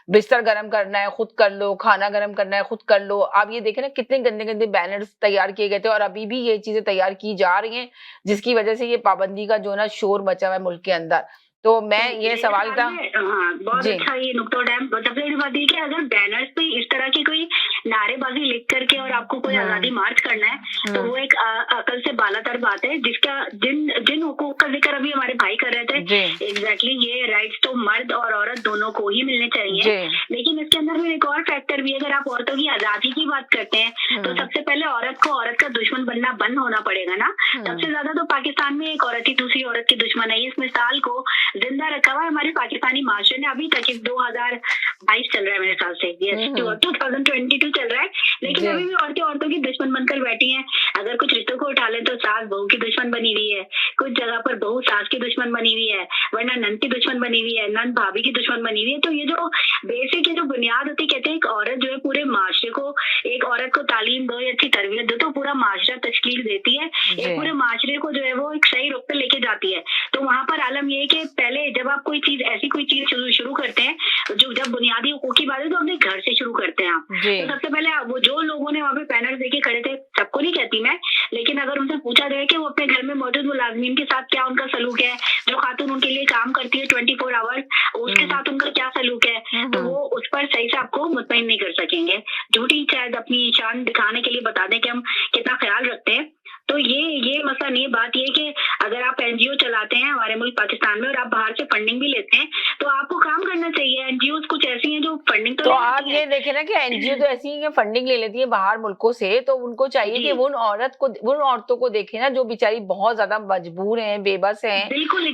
बिस्तर गरम करना है खुद कर लो, खाना गरम करना है खुद कर लो। आप ये देखें ना कितने गंदे-गंदे बैनर्स तैयार किए गए थे और अभी भी ये चीज़ें तैयार की जा रही हैं, जिसकी वजह से ये पाबंदी का जो ना शोर मचा हुआ है मुल्क के अंदर। तो मैं ये मेरे सवाल ख्याल था में हाँ, बहुत जी। अच्छा ये नुक्ता उठाया। सबसे बड़ी बात ये कि अगर बैनर्स पे इस तरह की कोई नारेबाजी लिख करके और आपको कोई आज़ादी मार्च करना है, तो वो एक अकल से बालातर बात है, जिसका जिन जिन हुकूक का ज़िक्र अभी हमारे भाई कर रहे थे, एग्ज़ैक्टली ये राइट्स तो मर्द और औरत दोनों को ही मिलने चाहिए। लेकिन इसके अंदर भी एक और फैक्टर भी है, अगर आप औरतों की आज़ादी की बात करते हैं, तो सबसे पहले औरत को औरत का दुश्मन बनना बंद होना पड़ेगा ना। सबसे ज़्यादा तो पाकिस्तान में एक औरत ही दूसरी औरत की दुश्मन है। इस मिसाल को जिंदा रखा हुआ हमारे पाकिस्तानी माशरे ने अभी तक। 2022 चल रहा है मेरे ख्याल से, यस 2022 चल रहा है, लेकिन अभी भी औरतें औरतों की दुश्मन बनकर बैठी हैं। अगर कुछ रिश्तों को उठा लें तो सास बहू की दुश्मन बनी हुई है, कुछ जगह पर बहू सास की दुश्मन बनी हुई है, वरना नंद की दुश्मन बनी हुई है, नंद भाभी की दुश्मन बनी हुई है। तो ये जो बेसिक जो बुनियाद होती है, कहते हैं एक औरत जो है पूरे माशरे को, एक औरत को तालीम दो या अच्छी तरबियत दो तो पूरा माशरा तश्कील देती है, एक पूरे माशरे को जो है वो एक सही रुख पे लेके जाती है। तो वहाँ पर आलम ये है कि पहले जब आप कोई चीज ऐसी कोई चीज शुरू करते हैं, जो जब बुनियादी हुकूक की बात है तो अपने घर से शुरू करते हैं आप। तो सबसे पहले वो जो लोगों ने वहाँ पे बैनर देके खड़े थे, सबको नहीं कहती मैं, लेकिन अगर उनसे पूछा जाए कि वो अपने घर में मौजूद मुलाजमीन के साथ क्या उनका सलूक है, जो खातून उनके लिए काम करती है 24 आवर्स, उसके साथ उनका क्या सलूक है, तो वो उस पर सही से आपको मुतमईन नहीं कर सकेंगे। झूठी शायद अपनी शान दिखाने के लिए बता दें कि हम कितना ख्याल रखते हैं। तो ये मसला नहीं है। बात ये कि अगर आप एनजीओ चलाते हैं हमारे मुल्क पाकिस्तान में और आप बाहर से फंडिंग भी लेते हैं, तो आपको काम करना चाहिए। एनजीओ कुछ ऐसी हैं जो फंडिंग तो आप ये देखें ना कि एनजीओ तो ऐसी है फंडिंग ले लेती है बाहर मुल्कों से, तो उनको चाहिए कि वो उन औरतों को देखें ना जो बेचारी बहुत ज्यादा मजबूर हैं, बेबस हैं,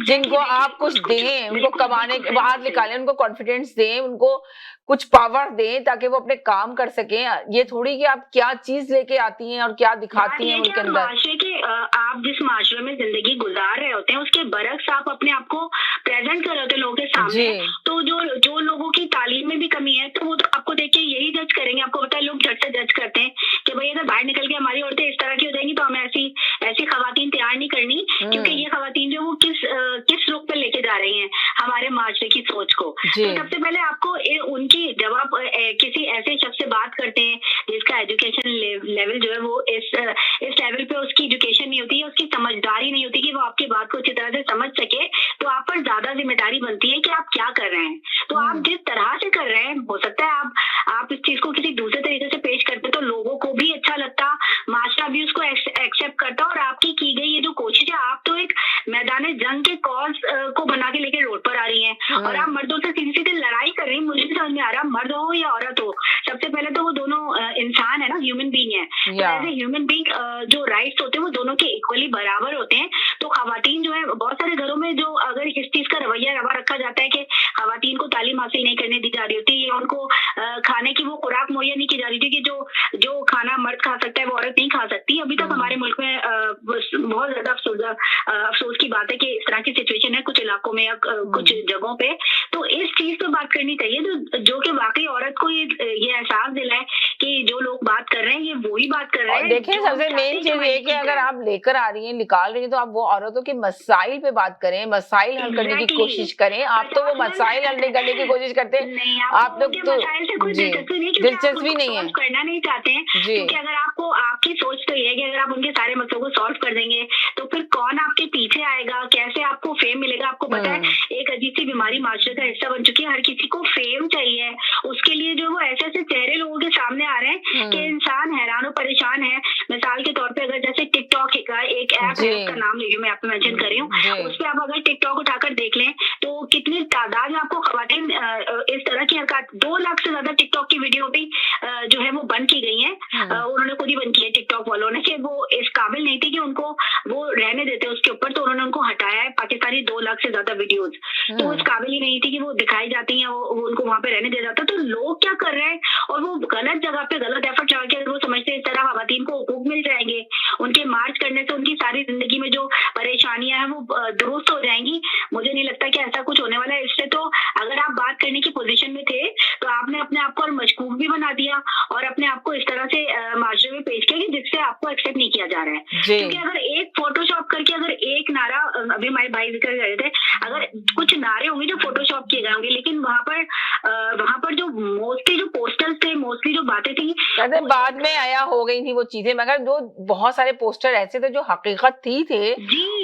जिनको आप कुछ दें, उनको कमाने के बाहर निकालें, उनको कॉन्फिडेंस दें, उनको कुछ पावर दें ताकि वो अपने काम कर सकें। ये थोड़ी कि आप क्या चीज लेके आती हैं और क्या दिखाती हैं उनके अंदर। आप जिस माशरे में जिंदगी गुजार रहे होते हैं उसके बरक्स आप अपने आप को प्रेजेंट कर रहे होते हैं लोगों के सामने, तो जो लोगों की तालीम में भी कमी है तो वो तो आपको देख के यही जज करेंगे। आपको पता है लोग झट से जज करते हैं कि भाई अगर बाहर निकल के हमारी औरतें इस तरह की हो जाएंगी तो हमें ऐसी खवातीन तैयार नहीं करनी, क्योंकि ये खवातीन जो वो किस रुख पे लेके जा रही हैं हमारे माशरे की सोच को। तो सबसे पहले आपको उनकी जब आप किसी ऐसे शख्स से बात करते हैं जिसका एजुकेशन लेवल जो है वो इस लेवल पे उसकी एजुकेशन नहीं होती है, उसकी समझदारी नहीं होती कि वो आपकी बात को अच्छी तरह से समझ सके, तो आप पर ज्यादा जिम्मेदारी बनती है कि आप क्या कर रहे हैं। तो आप जिस तरह से कर रहे हैं, हो सकता है आप इस चीज को किसी दूसरे तरीके से पेश करते तो लोगों को भी अच्छा लगता, माशरा भी उसको एक्सेप्ट करता, और आपकी की गई ये जो कोशिश है, आप तो एक मैदान जंग के कॉज को बना के लेके रोड पर आ रही हैं और आप मर्दों से सीधी सीधी लड़ाई कर रही हैं। मुझे भी समझ में आ रहा, मर्द हो या औरत हो, सबसे पहले तो वो दोनों इंसान है ना, ह्यूमन बीइंग है। तो एज ए ह्यूमन बीइंग जो राइट्स होते हैं वो दोनों के इक्वली बराबर होते हैं। तो खवातीन जो है, बहुत सारे घरों में जो अगर इस चीज का रवैया रखा जाता है कि खवातीन को तालीम हासिल नहीं करने दी जा रही होती या उनको खाने की वो खुराक मुहैया नहीं की जा रही थी कि जो खाना मर्द खा सकता है वो औरत नहीं खा सकती। अभी तक हमारे मुल्क में बहुत ज्यादा अफसोस की बात है कि इस तरह की सिचुएशन है कुछ इलाकों में या कुछ जगहों पे। तो इस चीज पे बात करनी चाहिए जो कि वाकई औरत को ये एहसास दिलाए कि जो लोग बात कर रहे हैं ये वही बात कर रहे हैं। देखिए सबसे मेन चीज ये कि अगर आप लेकर आ रही हैं, निकाल रही हैं, तो आप वो औरतों के मसाइल पे बात करें, मसाइल हल करने की कोशिश करें। आप तो वो मसाइल हल करने की कोशिश करते हैं, आप लोग तो दिलचस्पी नहीं है, करना नहीं चाहते हैं, क्योंकि अगर आपको आपकी सोच तो ये है कि अगर आप उनके सारे मसलों को सॉल्व कर देंगे तो फिर कौन आपके पीछे आएगा, कैसे आपको फेम मिलेगा। आपको पता है एक अजीब सी बीमारी माशरे का हिस्सा बन चुकी है, हर किसी को फेम चाहिए, उसके लिए जो वो ऐसे ऐसे चेहरे लोगों के सामने आ रहे हैं कि इंसान हैरान और परेशान है। मिसाल के तौर पे अगर जैसे टिकटॉक का एक ऐप है, उसका नाम लीजिए, मैं आपको मेंशन कर रही हूँ, उस पर आप अगर टिकटॉक उठाकर देख लें तो कितनी तादाद में आपको खवातीन इस तरह की हरकत, 2 लाख से ज्यादा टिकटॉक की वीडियो भी जो है वो बंद की गई है। उन्होंने खुद ही बंद की है टिकटॉक वालों ने, कि वो इस काबिल नहीं थी कि उनको वो रहने देते उसके ऊपर, तो उन्होंने उनको हटाया है। पाकिस्तानी 2 लाख से ज्यादा वीडियोस तो उस काबिल ही नहीं थी कि वो दिखाई जाती हैं, वो उनको वहां पे रहने दिया जाता। तो लोग क्या कर रहे हैं, और वो गलत जगह पे गलत एफर्ट लगा के वो समझते हैं इस तरह खवातीन को हुकूक मिल जाएंगे, उनके मार्च करने से उनकी सारी जिंदगी में जो परेशानियां हैं वो दुरुस्त हो जाएंगी। मुझे नहीं लगता कि ऐसा कुछ होने वाला है। इससे तो अगर आप बात करने की पोजीशन में थे तो आपने अपने आप को और मशकूक भी बना दिया और अपने आप को इस तरह से माशरे में पेश किया कि जिससे आपको एक्सेप्ट नहीं किया जा रहा है। जी क्योंकि अगर एक फोटोशॉप करके अगर एक नारा, अभी हमारे भाई जिक्र कर रहे थे, अगर कुछ नारे होंगे जो फोटोशॉप किए गए होंगे, लेकिन वहां पर जो मोस्टली जो पोस्टर्स थे, मोस्टली जो बातें थी, कहते बाद में आया हो गई थी वो चीजें, मगर जो बहुत सारे पोस्टर ऐसे थे जो हकीकत थी थे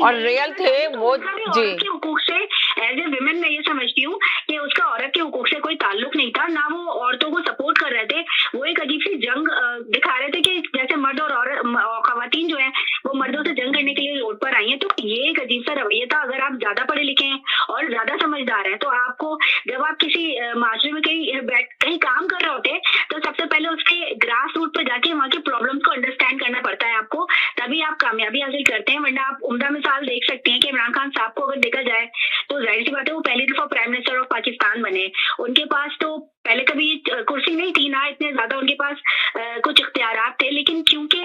और रियल थे वो। जी के हुकूक से एज ए विमेन मैं ये समझती हूँ कि उसका औरत के हुकूक से कोई ताल्लुक नहीं था, ना वो औरतों को सपोर्ट कर रहे थे। वो एक अजीब सी जंग दिखा रहे थे कि जैसे मर्द और औरत, खवातीन जो है वो मर्दों से जंग करने के लिए रोड पर आई है। तो ये एक अजीब सा रवैया था। अगर आप ज्यादा पढ़े लिखे हैं और ज्यादा समझदार हैं तो आपको, जब आप किसी माशरे में कहीं काम कर रहे होते हैं, तो सबसे पहले उसके ग्रास रूट पर जाके वहाँ के प्रॉब्लम्स को अंडरस्टैंड करना पड़ता है आपको, तभी आप कामयाबी हासिल करते हैं। वरना आप उम्दा मिसाल देख सकते हैं कि इमरान खान साहब को अगर देखा जाए तो जाहिर सी बात है वो पहली दफा प्राइम मिनिस्टर ऑफ पाकिस्तान बने। उनके पास तो पहले कभी कुर्सी नहीं थी, ना इतने ज्यादा उनके पास कुछ इख्तियारात थे, लेकिन क्योंकि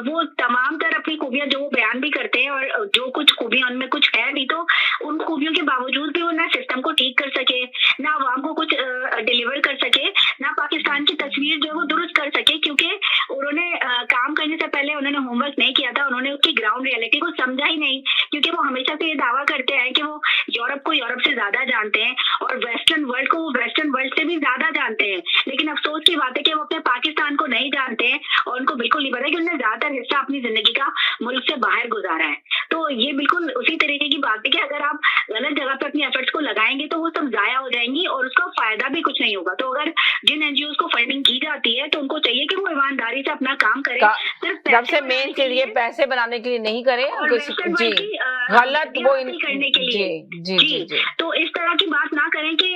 वो तमाम तर अपनी खूबियां जो वो बयान भी करते हैं और जो कुछ खूबियां उनमें कुछ है भी, तो उन खूबियों के बावजूद भी वो ना सिस्टम को ठीक कर सके, ना आवाम को कुछ डिलीवर कर सके, ना पाकिस्तान की तस्वीर जो है वो दुरुस्त कर सके, क्योंकि उन्होंने काम करने से पहले उन्होंने होमवर्क नहीं किया था, उन्होंने उसकी ग्राउंड रियलिटी को समझा ही नहीं। क्योंकि वो हमेशा से ये दावा करते हैं कि वो यूरोप को यूरोप से ज्यादा जानते हैं और वेस्टर्न वर्ल्ड को वेस्टर्न वर्ल्ड से भी ज्यादा जानते हैं, लेकिन अफसोस की बात है कि वो अपने पाकिस्तान को नहीं जानते हैं और उनको बिल्कुल नहीं पता कि उन्होंने ज्यादातर हिस्सा अपनी जिंदगी का मुल्क से बाहर गुजारा है। तो ये बिल्कुल उसी तरीके की बात है कि अगर आप गलत जगह पे अपनी एफर्ट्स को लगाएंगे तो वो सब जाया हो जाएंगी और उसका फायदा भी कुछ नहीं होगा। तो अगर जिन एनजीओ को फंडिंग की जाती है तो उनको चाहिए कि वो ईमानदारी से अपना काम करें, सिर्फ सबसे मेन चीज ये पैसे बनाने के लिए नहीं करें, जी गलत वो करने के लिए। जी जी जी तो इस तरह की बात ना करें कि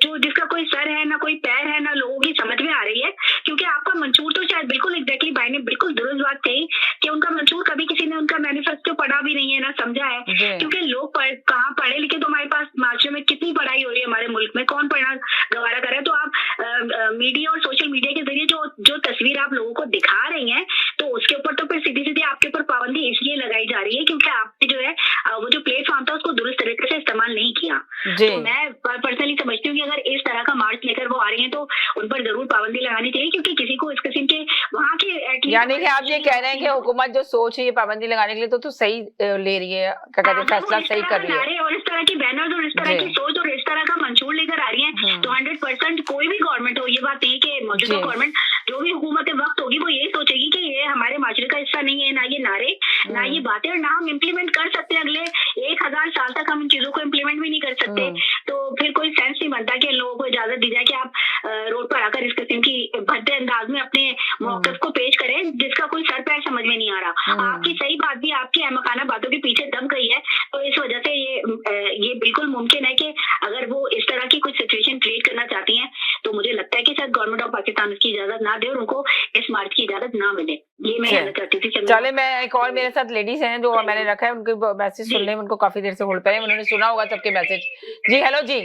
जो जिसका कोई सर है ना कोई पैर है, ना लोगों की समझ में आ रही है। क्योंकि आपका मंशूर तो शायद बिल्कुल एग्जैक्टली भाई ने बिल्कुल दुरुस्त बात कही कि उनका मंशूर कभी किसी ने उनका मैनिफेस्टो पढ़ा भी नहीं है, ना समझा है। क्योंकि लोग कहाँ पढ़े लिखे, तो हमारे पास माशरे में कितनी पढ़ाई हो रही है हमारे मुल्क में, कौन पढ़ना गवारा कर रहा है। तो आप मीडिया और सोशल मीडिया के जरिए जो तस्वीर आप लोगों को दिखा रही हैं, तो उसके ऊपर तो फिर सीधी सीधी आपके ऊपर पाबंदी इसलिए लगाई जा रही है क्योंकि आपने जो है वो जो प्लेटफॉर्म था उसको दुरुस्त तरीके से इस्तेमाल नहीं किया। तो मैं पर्सनली समझती हूँ कि अगर इस तरह का मार्च लेकर वो आ रही है तो उन पर जरूर पाबंदी लगानी चाहिए, क्योंकि किसी को इस किस्म के वहाँ के, यानी कि आप ये कह रहे हैं कि हुकूमत जो सोच है ये पाबंदी लगाने के लिए तो सही ले रही है, क्या कहते हैं, फैसला सही कर रही है। और इस तरह की बैनर्स और इस तरह की सोच और इस तरह का मंशूर लेकर आ रही है, तो 100% कोई भी गवर्नमेंट हो, ये बात नहीं कि मौजूदा गवर्नमेंट जो भी हुकूमत वक्त होगी वो यही सोचेगी कि ये हमारे माशरे का हिस्सा नहीं है, ना ये नारे ना ये बातें, और ना हम इम्प्लीमेंट कर सकते। अगले 1000 साल तक हम इन चीजों को इम्प्लीमेंट भी नहीं कर सकते, तो फिर कोई सेंस नहीं बनता कि लोगों को इजाजत दी जाए कि आप रोड पर आकर इस किस्म की भद्दे अंदाज में अपने मौक़िफ़ को पेश करें जिसका कोई सर पैर समझ में नहीं आ रहा। आपकी सही बात भी आपकी अहमकाना बातों के पीछे दब गई है, तो इस वजह से ये बिल्कुल मुमकिन है कि अगर वो इस तरह की कुछ सिचुएशन क्रिएट करना चाहती हैं तो मुझे लगता है कि शायद गवर्नमेंट ऑफ पाकिस्तान उसकी इजाजत ना दे और उनको इस मार्च की इजाजत ना मिले। ये मैं कहना चाहती थी। चले, मैं एक और मेरे साथ लेडीज हैं जो मैंने रखा है, उनके मैसेज सुन लें, उनको काफी देर से होल्ड पे हैं, उन्होंने सुना होगा सबके मैसेज। जी हेलो जी,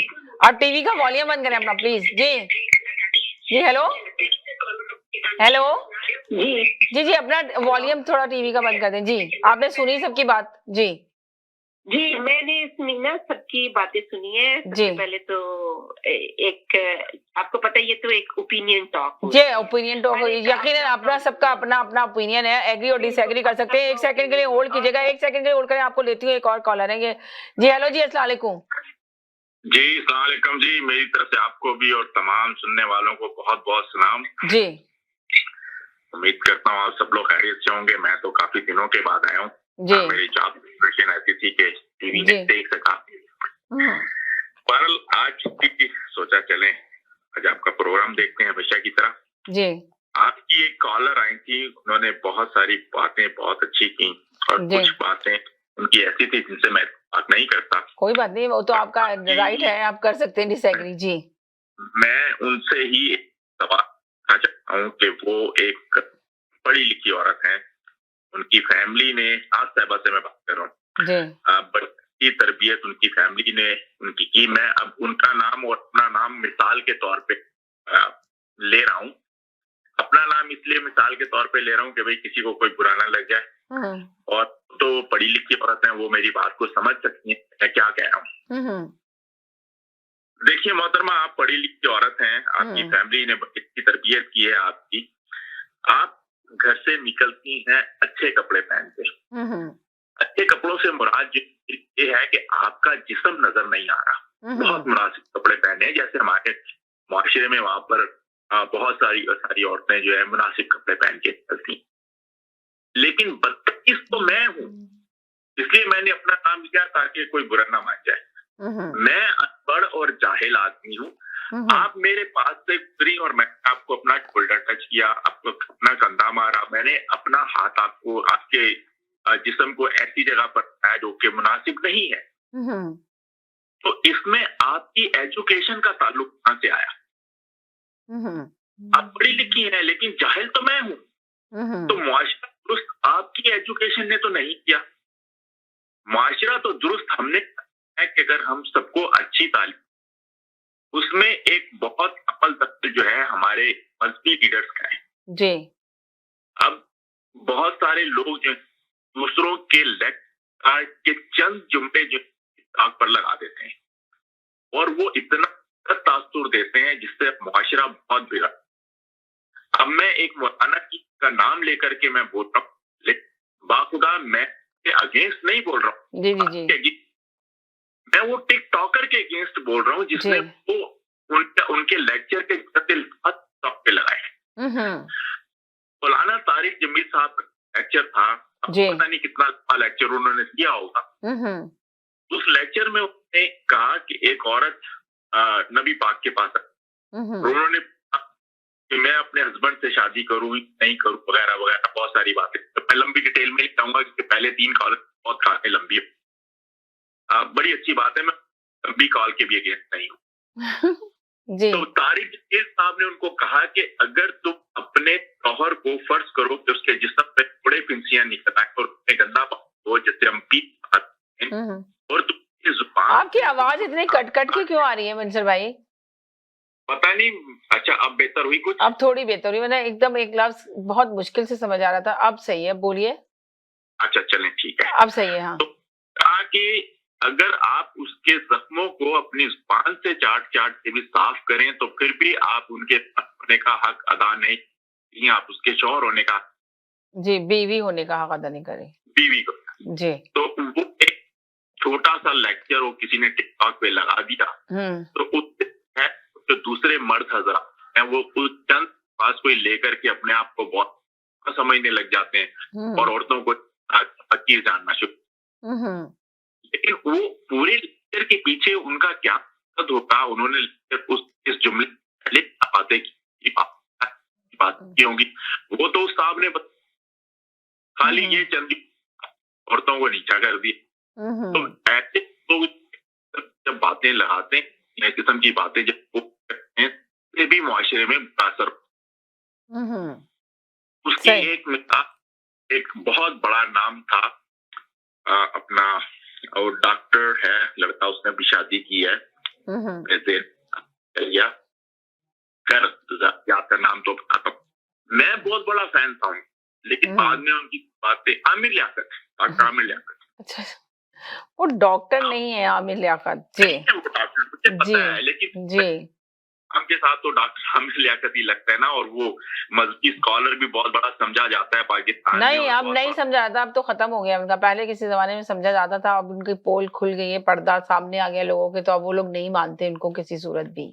आप टीवी का वॉल्यूम बंद करें अपना प्लीज। जी हेलो हेलो जी जी अपना वॉल्यूम थोड़ा टीवी का बंद कर दें। जी आपने सुनी सबकी बात? जी जी मैंने सुनी ना, सबकी बातें सुनी है। सबसे पहले तो एक आपको पता है ये तो एक ओपिनियन टॉक जी, ओपिनियन टॉक यकीनन अपना सबका अपना अपना ओपिनियन है, एग्री और डिसएग्री कर सकते हैं। 1 सेकंड के लिए होल्ड कीजिएगा, 1 सेकंड के लिए होल्ड करें, आपको लेती हूँ, एक और कॉलर है। जी हेलो जी, अस्सलाम वालेकुम। जी अस्सलाम वालेकुम जी, मेरी तरफ से आपको भी और तमाम सुनने वालों को बहुत बहुत सलाम जी। उम्मीद करता हूँ आप सब लोग खैरियत से होंगे। मैं तो काफी दिनों के बाद आया हूँ, मेरी जॉब सिचुएशन ऐसी थी कि टीवी नहीं देख सका। बहरहाल आज भी सोचा चलें, आज आपका प्रोग्राम देखते हैं हमेशा की तरह। जी आपकी एक कॉलर आई थी, उन्होंने बहुत सारी बातें बहुत अच्छी की और कुछ बातें उनकी ऐसी थी जिनसे मैं बात नहीं करता। कोई बात नहीं, वो तो आपका राइट है, आप कर सकते हैं डिसएग्री। जी मैं उनसे ही सवाल करना चाहता हूँ कि वो एक पढ़ी लिखी औरत है, उनकी फैमिली ने, आज साहिबा से मैं बात कर रहा हूँ, बच्ची तरबियत उनकी फैमिली ने उनकी की। मैं अब उनका नाम और अपना नाम मिसाल के तौर पे ले रहा हूँ। अपना नाम इसलिए मिसाल के तौर पे ले रहा हूँ कि भाई किसी को कोई बुरा ना लग जाए, और तो पढ़ी लिखी औरत है, वो मेरी बात को समझ सकती है मैं क्या कह रहा हूँ। देखिए मोहतरमा, आप पढ़ी लिखी औरत हैं, आपकी फैमिली ने बच्ची की तरबियत की है आपकी, आप घर से निकलती हैं अच्छे कपड़े पहन के। अच्छे कपड़ों से मुराद ये है कि आपका जिस्म नजर नहीं आ रहा, बहुत मुनासिब कपड़े पहने हैं। जैसे हमारे माशरे में वहां पर बहुत सारी औरतें जो है मुनासिब कपड़े पहन के चलती, लेकिन बदतमीज तो मैं हूँ, इसलिए मैंने अपना नाम लिया ताकि कोई बुरा ना मान जाए। मैं अनपढ़ और जाहिल आदमी हूँ। आप मेरे पास से गुजरी और मैंने आपको अपना शोल्डर टच किया, आपको अपना कंधा मारा, मैंने अपना हाथ आपको आपके जिस्म को ऐसी जगह पर रखा है जो कि मुनासिब नहीं है। तो इसमें आपकी एजुकेशन का ताल्लुक कहां से आया? आप पढ़ी लिखी हैं लेकिन जाहिल तो मैं हूँ। तो मुआशरा दुरुस्त आपकी एजुकेशन ने तो नहीं किया, मुआशरा तो दुरुस्त हमने है कि अगर हम सबको अच्छी तालीम, उसमें एक बहुत अव्वल तत्व जो है हमारे मजहबी लीडर्स का है जी। अब बहुत सारे लोग जो दूसरों के लेक्चर के चंद जुमले जो आग पर लगा देते हैं और वो इतना तासुर देते हैं जिससे मुआशरा बहुत बिगड़ा। अब मैं एक मौलाना का नाम लेकर के मैं बोल रहा हूँ, लेकिन बाखुदा मैं के अगेंस्ट नहीं बोल रहा हूँ, जी। मैं वो टिकटॉकर के अगेंस्ट बोल रहा हूँ जिसने वो उनके लेक्चर के टॉप पे लगाए। मौलाना तारिक जमील साहब का लेक्चर था, पता नहीं कितना लंबा लेक्चर उन्होंने दिया होगा। उस लेक्चर में उन्होंने कहा कि एक औरत नबी पाक के पास उन्होंने कि मैं अपने हस्बैंड से शादी करूं नहीं करूं वगैरह वगैरह बहुत सारी बातें। तो मैं लंबी डिटेल में बताऊंगा कि पहले 3 कॉल बहुत काफी लंबी है। बड़ी अच्छी बात है, मैं लंबी कॉल के भी अगेंस्ट नहीं हूँ। तो तारिक जमील साहब ने उनको कहा कि अगर तुम अपने शौहर को फर्ज करो कि उसके जिस्म पे थोड़े पिंसियां निकल आए और गंदा हो जैसे हम पी और तुम जुबान। आपकी आवाज इतनी कट के क्यों आ रही है मंसर भाई? पता नहीं। अच्छा अब बेहतर हुई कुछ? अब थोड़ी बेहतर हुई, मैंने एकदम एक लफ्ज बहुत मुश्किल से समझ आ रहा था, अब सही है, बोलिए। अच्छा चलें ठीक है, अब सही है। हाँ, तो कहा कि अगर आप उसके जख्मों को अपनी जुबान से चाट के भी साफ करें तो फिर भी आप उनके होने का हक अदा नहीं, आप उसके शौहर होने का जी, बीवी होने का हक अदा नहीं करें, बीवी को जी। तो वो एक छोटा सा लेक्चर वो किसी ने टिकटॉक पे लगा दिया, तो उससे तो दूसरे मर्द हजरात हैं वो कुछ चंद पास कोई लेकर के अपने आप को बहुत समझने लग जाते हैं और औरतों को फकीर जानना शुरू। लेकिन वो पूरे लेक्चर के पीछे उनका क्या मकसद होता, उन्होंने इस जुमले पहले बातें की बात की होंगी, वो तो उस साहब ने खाली ये चंद औरतों को नीचा कर दिया। तो ऐसे लोग जब बातें लगाते हैं इस किस्म की बातें जब वो करते हैं ये भी मुआशरे में असर। उसकी एक बहुत बड़ा नाम था अपना, और डॉक्टर है लड़का, उसने भी शादी की है, खैर नाम तो बताता हूँ। मैं बहुत बड़ा फैन था उनका, लेकिन बाद में उनकी बातें आमिर लियाकत, डॉक्टर आमिर लियाकत। अच्छा, वो डॉक्टर नहीं है आमिर लियाकत जी, मुझे पता है, लेकिन जी आपके साथ तो डॉक्टर आमिर लियाकत ही लगता है ना, और वो मजहबी स्कॉलर भी बहुत बड़ा समझा जाता है पाकिस्तान में। नहीं, अब नहीं समझा जाता, अब तो खत्म हो गया उनका। पहले किसी जमाने में समझा जाता था, अब उनकी पोल खुल गई है, पर्दा सामने आ गया लोगों के, तो अब वो लोग नहीं मानते उनको किसी सूरत भी।